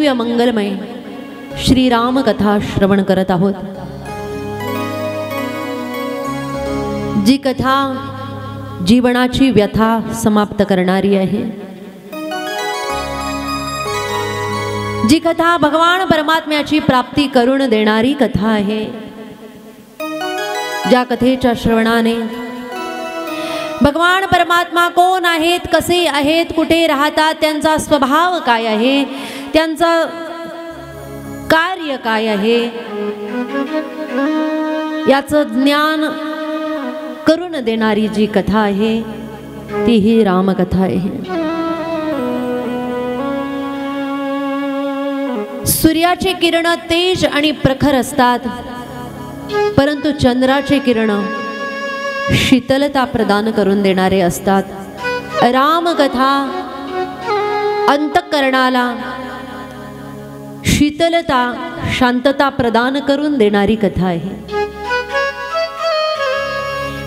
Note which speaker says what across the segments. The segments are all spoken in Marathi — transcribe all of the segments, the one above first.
Speaker 1: दिव्य मंगलमय श्रीराम कथा श्रवण करत आहोत। जी कथा जीवनाची व्यथा समाप्त करणारी आहे, जी कथा भगवान परमात्म्याची प्राप्ती करून देणारी कथा आहे। ज्या कथेच्या श्रवणाने भगवान परमात्मा कोण आहेत, कसे आहेत, कुठे राहतात, त्यांचा स्वभाव काय आहे, त्यांचा कार्य काय आहे याचं ज्ञान करून देणारी जी कथा आहे ती ही रामकथा आहे। सूर्याचे किरण तेज आणि प्रखर असतात, परंतु चंद्राचे किरण शीतलता प्रदान करून देणारे असतात। रामकथा अंतःकरणाला शीतलता शांतता प्रदान करून देणारी कथा आहे।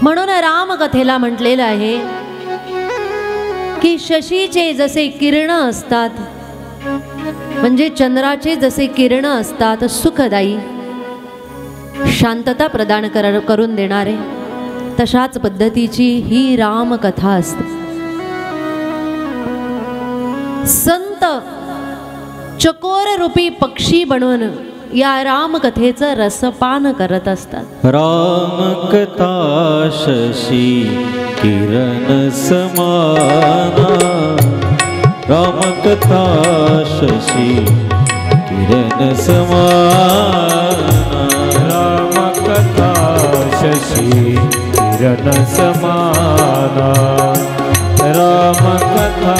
Speaker 1: म्हणून रामकथेला म्हटलेलं आहे की शशीचे जसे किरण असतात, म्हणजे चंद्राचे जसे किरण असतात सुखदायी शांतता प्रदान करून देणारे, तशाच पद्धतीची ही रामकथा असते। संत चकोर रूपी पक्षी बनवून या रामकथेचं रसपान करत असतात।
Speaker 2: रामकथा शशी किरण समाना, रामकथा शशी किरण समाना,
Speaker 3: रामकथा शशी किरण समाना, रामकथा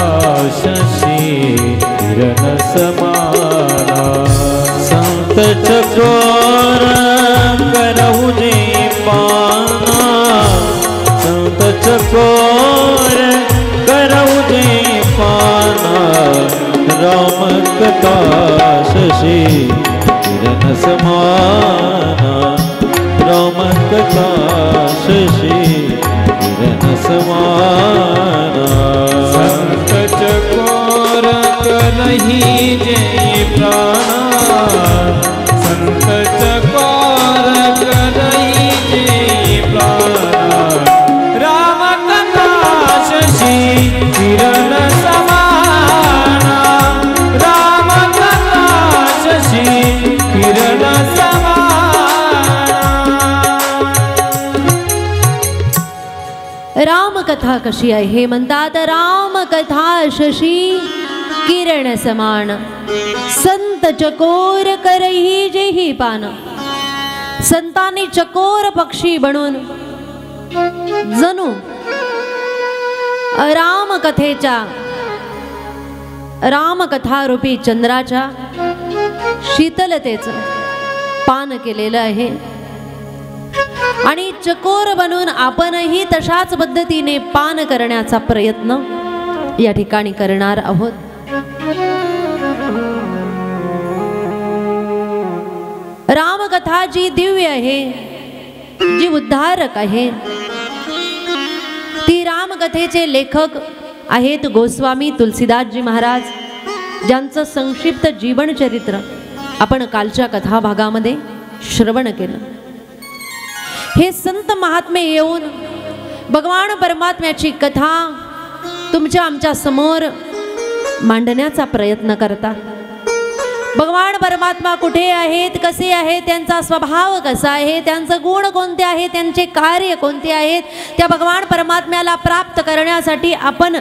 Speaker 3: शशी किरण समाना।
Speaker 2: संत चकोर करहु जे पाना, संत चकोर करहु जे पाना, रामकथा शशी किरण समाना, रामकथा शशी किरण समाना।
Speaker 3: संत चकोर करहि जे प्राणा, संत चकोर करहि जे प्राणा, रामकथा शशी किरण समाना, रामकथा शशी किरण समाना।
Speaker 1: रामकथा कशी आहे हे म्हणतात, रामकथा शशी किरण समान, संत चकोर करही जेही पान। संतांनी चकोर पक्षी बनून जणू रामकथेच्या रामकथा रूपी चंद्राच्या शीतलतेचं पान केलेलं आहे आणि चकोर बनून आपणही तशाच पद्धतीने पान करण्याचा प्रयत्न या ठिकाणी करणार आहोत। रामकथा जी दिव्य आहे, जी उद्धारक आहे, ती रामकथेचे लेखक आहेत गोस्वामी तुलसीदासजी महाराज, ज्यांचं संक्षिप्त जीवन चरित्र आपण कालच्या कथा भागामध्ये श्रवण केलं। हे संत महात्मे येऊन भगवान परमात्म्याची कथा तुमच्या आमच्या समोर मांडण्याचा प्रयत्न करतात। भगवान परमात्मा कुठे आहेत, कसे आहेत, त्यांचा स्वभाव कसा आहे, त्यांचे गुण कोणते आहेत, त्यांचे कार्य कोणते आहेत, त्या भगवान परमात्म्याला प्राप्त करण्यासाठी आपण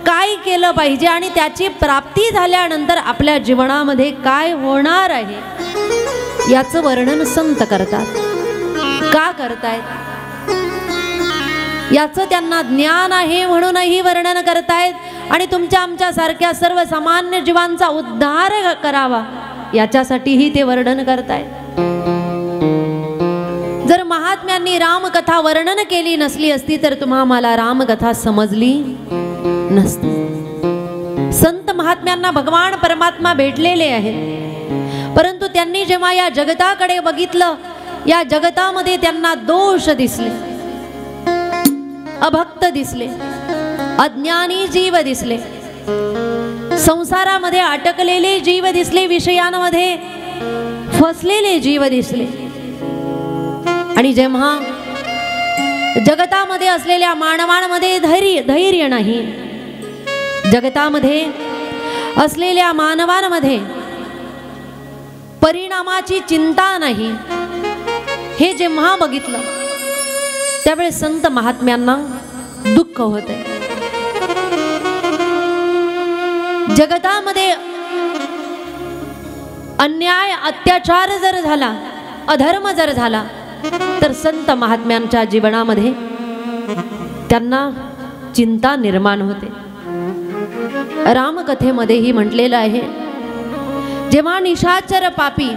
Speaker 1: काय केलं पाहिजे आणि त्याची प्राप्ती झाल्यानंतर आपल्या जीवनामध्ये काय होणार आहे याचं वर्णन संत करतात। का करतायत याचं त्यांना ज्ञान आहे म्हणूनही वर्णन करतायत आणि तुमच्या आमच्या सारख्या सर्वसामान्य जीवांचा उद्धार करावा याच्यासाठीही ते वर्णन करतायत। जर महात्म्यांनी रामकथा वर्णन केली नसली असती तर तुम्हाला रामकथा समजली नसती। संत महात्म्यांना भगवान परमात्मा भेटलेले आहेत, परंतु त्यांनी जेव्हा या जगताकडे बघितलं, या जगतामध्ये त्यांना दोष दिसले, अभक्त दिसले, अज्ञानी जीव दिसले, संसारामध्ये अटकलेले जीव दिसले, विषयांमध्ये फसलेले जीव दिसले. आणि जेव्हा जगतामध्ये असलेल्या मानवांमध्ये धैर्य नाही, जगतामध्ये असलेल्या मानवांमध्ये परिणामाची चिंता नाही, हे जेव्हा बघितलं त्यावेळेस संत महात्म्यांना दुःख होते. जगतामध्ये अन्याय अत्याचार जर झाला, अधर्म जर झाला, तर संत महात्म्यांच्या जीवनामध्ये त्यांना चिंता निर्माण होते. रामकथेमध्येही म्हटलेलं आहे, जेव्हा निशाचर पापी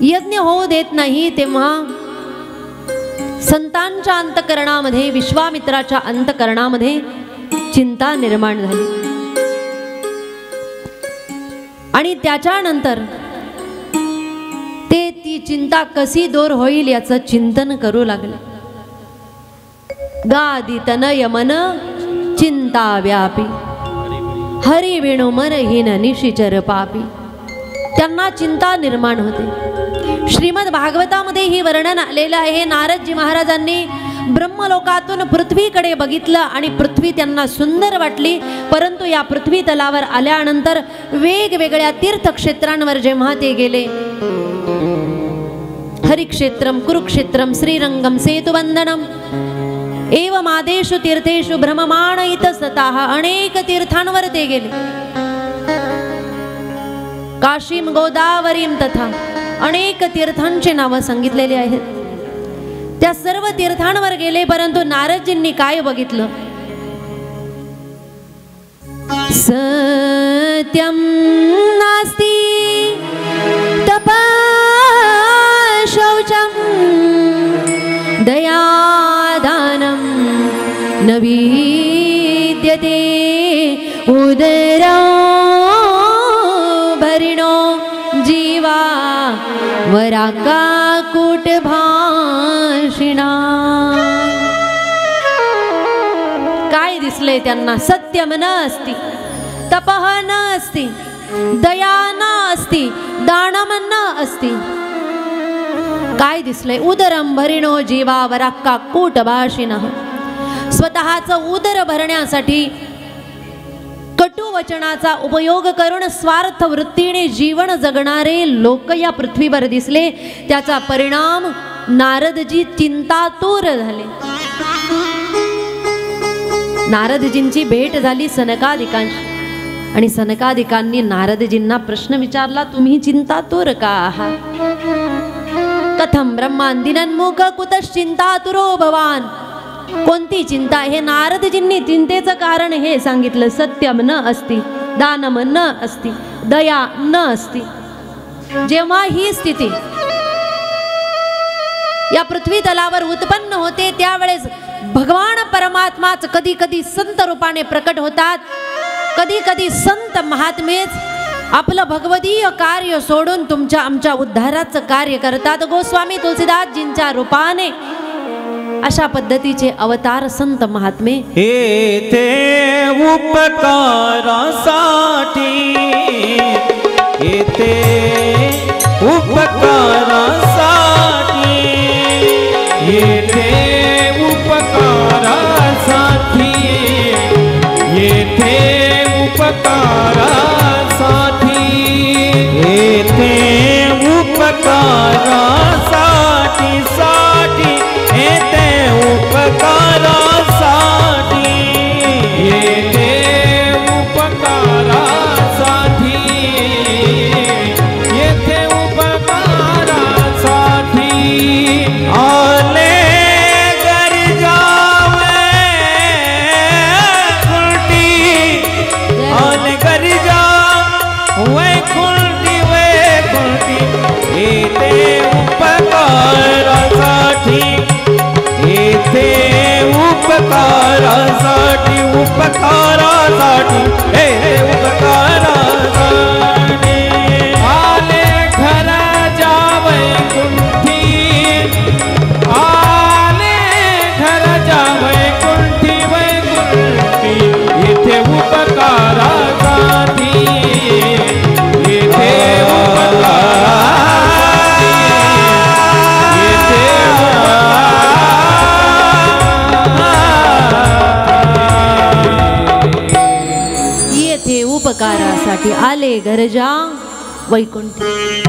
Speaker 1: यज्ञ होऊ देत नाही तेव्हा संतांच्या अंतकरणामध्ये, विश्वामित्राच्या अंतकरणामध्ये चिंता निर्माण झाली. आणि त्याच्यानंतर ते ती चिंता कशी दूर होईल याचं चिंतन करू लागले. गादी तनय मन चिंता व्यापी, हरी वेणू मन हीन निशिचर पापी. त्यांना चिंता निर्माण होते. श्रीमद भागवतामध्ये ही वर्णन आलेलं आहे. नारदजी महाराजांनी ब्रह्मलोकातून पृथ्वीकडे बघितलं आणि पृथ्वी त्यांना सुंदर वाटली. परंतु या पृथ्वी तलावर आल्यानंतर वेगवेगळ्या तीर्थक्षेत्रांवर जेव्हा ते गेले, हरिक्षेत्रम, कुरुक्षेत्रम, श्रीरंगम, सेतुबंधनम एवमादेषु तीर्थेषु भ्रममाण इतस्ततः, अनेक तीर्थांवर ते गेले. काशीम, गोदावरीम तथा अनेक तीर्थांचे नाव सांगितलेले आहेत. त्या सर्व तीर्थांवर गेले, परंतु नारदजींनी काय बघितलं? सत्यम नास्ति तपा शौचम दयादानं न विद्यते उदरा भरिणो जीवा वराका कूट भाषिणा. काय दिसले त्यांना? सत्यम न अस्ति, तपः न अस्ति, दया न अस्ति, दानम न अस्ति. काय दिसले? उदरम भरिणो जीवा वराका कूट भाषिणः. स्वतःचं उदर भरण्यासाठी कटू वचनाचा उपयोग करून स्वार्थ वृत्तीने जीवन जगणारे लोक या पृथ्वीवर दिसले. त्याचा परिणाम नारदजी चिंतातूर झाले. नारदजींची भेट झाली सनकादिकांशी आणि सनकादिकांनी नारदजींना प्रश्न विचारला, तुम्ही चिंतातूर का आहात? कथम ब्रह्मांदिनन्मुख कुतश्चिंतातुरो भवान. कोणती चिंता? हे नारदजींनी चिंतेचं कारण हे सांगितलं. सत्यम न अस्ति, दानम न अस्ति, दया न अस्ति. जेव्हा ही स्थिती या पृथ्वी तलावर उत्पन्न होते त्यावेळेस भगवान परमात्माच कधी कधी संत रूपाने प्रकट होतात, कधी कधी संत महात्मेच आपलं भगवदीय कार्य सोडून तुमच्या आमच्या उद्धाराचं कार्य करतात. गोस्वामी तुलसीदासजींच्या रूपाने अशा पद्धतीचे अवतार संत महात्मे
Speaker 2: येथे उपकारासाठी, येथे उपकारासाठी,
Speaker 3: येथे उपकारासाठी, येथे उपकारासाठी,
Speaker 2: येथे उपकारासाठी, साठी येथे उपकारासाठी,
Speaker 3: येथे उपकारासाठी, येथे उपकारासाठी
Speaker 2: आले गरजावे खुलटी, आले गरजा वैकुंठी वैकुंठी. येथे उपकारासाठी, येथे उपकारासाठी, उपकारासाठी, हे उपकारासाठी.
Speaker 3: आले घराच्या वैकुंठी, आले घराच्या वैकुंठी वैकुंठी, येथे उपकारासाठी,
Speaker 1: ती आले गरजा वैकुंठी.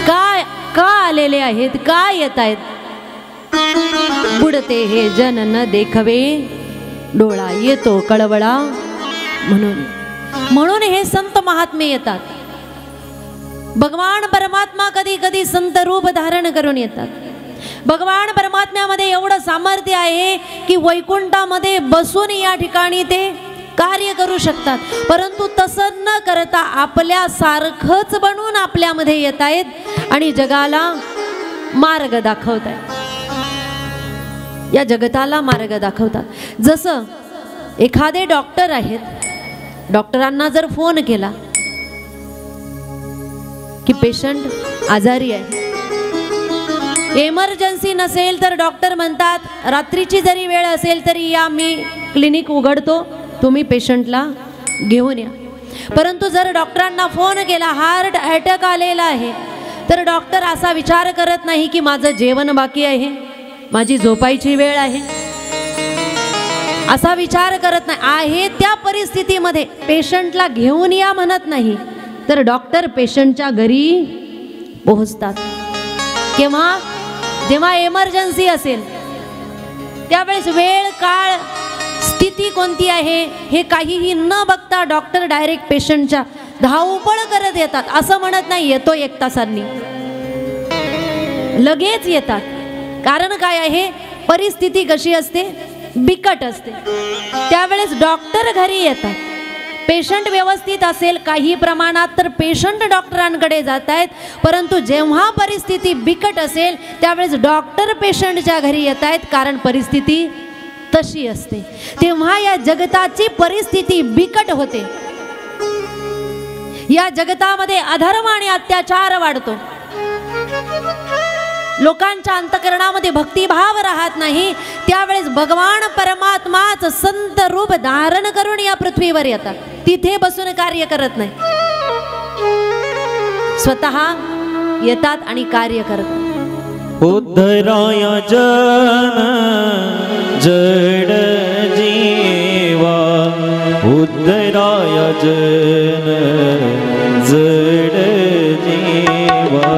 Speaker 1: काय का आलेले आहेत, काय येत आहेत? बुडते हे जन न देखवे, डोळा येतो कळवळा म्हणून. म्हणून हे संत महात्मे येतात. भगवान परमात्मा कधी कधी संत रूप धारण करून येतात. भगवान परमात्म्यामध्ये एवढं सामर्थ्य आहे की वैकुंठामध्ये बसून या ठिकाणी ते कार्य करू शकतात. परंतु तसं न करता आपल्या सारखंच बनून आपल्यामध्ये येत आहेत आणि जगाला मार्ग दाखवत आहेत. या जगताला मार्ग दाखवतात. जसं एखादे डॉक्टर आहेत, डॉक्टरांना जर फोन केला की पेशंट आजारी आहे, एमर्जन्सी नसेल तर डॉक्टर म्हणतात रात्रीची जरी वेळ असेल तरी या, मी क्लिनिक उघडतो, तुम्ही पेशंटला घेऊन या. परंतु जर डॉक्टरांना फोन केला हार्ट अटॅक आलेला आहे, तर डॉक्टर असा विचार करत नाही की माझं जेवण बाकी आहे, माझी झोपायची वेळ आहे, असा विचार करत नाही. आहे त्या परिस्थितीमध्ये पेशंटला घेऊन या म्हणत नाही, तर डॉक्टर पेशंटच्या घरी पोहोचतात. केव्हा? जेव्हा एमर्जन्सी असेल त्यावेळेस वेळ काळ स्थिती कोणती आहे हे काहीही न बघता डॉक्टर डायरेक्ट पेशंटच्या धावपळ करत येतात. असं म्हणत नाही येतो 1 तासांनी, लगेच येतात. कारण काय आहे, परिस्थिती कशी असते, बिकट असते. त्यावेळेस डॉक्टर घरी येतात. पेशंट व्यवस्थित असेल काही प्रमाणात तर पेशंट डॉक्टरांकडे जात आहेत. परंतु जेव्हा परिस्थिती बिकट असेल त्यावेळेस डॉक्टर पेशंटच्या घरी येत आहेत, कारण परिस्थिती तशी असते. तेव्हा या जगताची परिस्थिती बिकट होते. या जगतामध्ये अधर्म आणि अत्याचार वाढतो. लोकांच्या अंतःकरणामध्ये भक्तिभाव राहत नाही. त्यावेळेस भगवान परमात्माच संत रूप धारण करून या पृथ्वीवर येतात. तिथे बसून कार्य करत नाही, स्वतः येतात आणि कार्य करतात.
Speaker 2: उद्धराया जन जड जीवा, उद्धराया जन जड जीवा,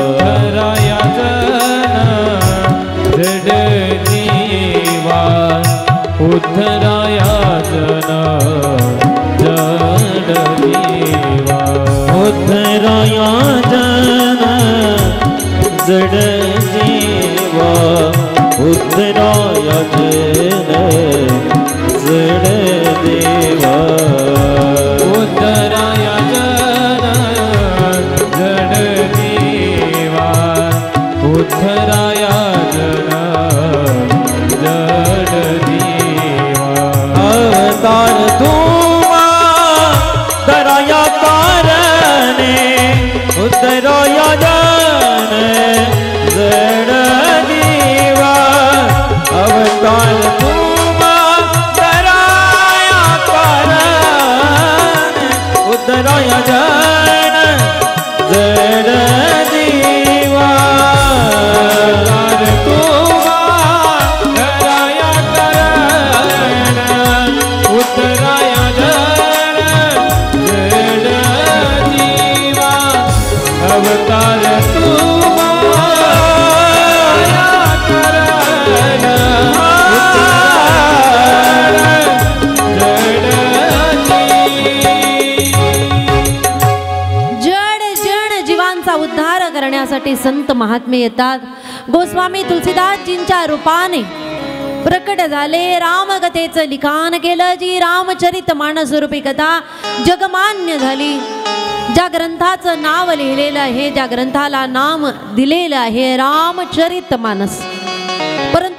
Speaker 3: उद्धराया जन जड जीवा, उद्धराया जन जड जीवा,
Speaker 2: उद्धराया जन जड जीवा, उद्धराया जन जड देवा,
Speaker 3: उद्धराया जन जड जीवा, उद्धराया जन जड जीवा.
Speaker 2: अवतार तुमा दराया कारणे, उद्धराया जन जड जीवा, अवतार तुमा दराया कारणे, उद्धराया जन जड जीवा,
Speaker 3: अवतार तुमा दराया कारण, उद्धराया जन जड जीवा, अवतार तुमा दराया कारण,
Speaker 1: जड जड जीवांचा उद्धार करण्यासाठी संत महात्मे येतात. गोस्वामी तुलसीदासजींच्या रूपाने प्रकट झाले. रामकथेचं लिखाण केलं. जी रामचरित मानस रूपी कथा जगमान्य झाली. ज्या ग्रंथाचं नाव लिहिलेलं आहे, ज्या ग्रंथाला नाम दिलेलं आहे रामचरित मानस, परंतु